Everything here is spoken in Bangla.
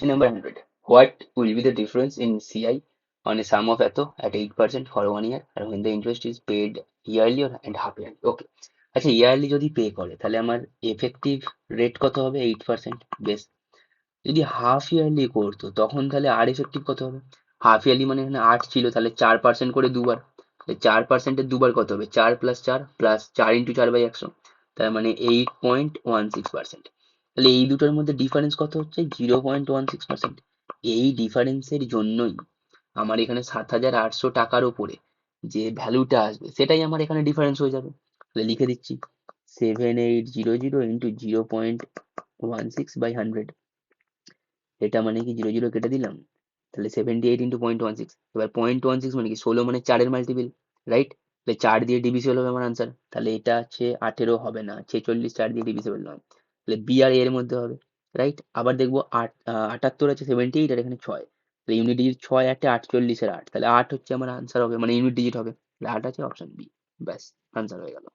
Question number 100. What will be the difference in CI on a sum of eto at 8% for 1 year and when the interest is paid yearly or and half yearly? Okay. আচ্ছা ইয়ারলি যদি পে করে তাহলে আমার এফেক্টিভ রেট কত হবে 8%, বেশ। যদি হাফ ইয়ারলি করতো তখন তাহলে আর এফেক্টিভ কত হবে? হাফ ইয়ারলি মানে এখানে 8 ছিল, তাহলে 4% করে দুবার, তাহলে 4%-এর দুবার কত হবে? 4+4 + 4 × 4/100, তার মানে 8.16%। তাহলে এই দুটোর মধ্যে ডিফারেন্স কত হচ্ছে? 0.16%। এই ডিফারেন্সের জন্যই আমার এখানে 7,800 টাকার উপরে যে ভ্যালুটা আসবে সেটাই আমার এখানে ডিফারেন্স হয়ে যাবে। তাহলে লিখে দিচ্ছি 7800 ইন্টু 0.16/100। এটা মানে কি 0 0 কেটে দিলাম, তাহলে 78 ইন্টু 0.16। এবার 0.16 মানে কি 16 মানে 4-এর মাল্টিপল, রাইট? তাহলে 4 দিয়ে ডিভিজিবল হবে আমার আনসার। তাহলে এটা আছে 18 হবে না, 46 4 দিয়ে ডিভিজিবল নয়, তাহলে বি আর এর মধ্যে হবে, রাইট? আবার দেখবো 78 আছে 78 আর এখানে 6, তাহলে ইউনিট ডিজিট 6 8 48-এর 8, তাহলে 8 হচ্ছে আমার আনসার হবে, মানে ইউনিট ডিজিট হবে, তাহলে 8 আছে অপশন বি। ব্যাস, আনসার হয়ে গেল।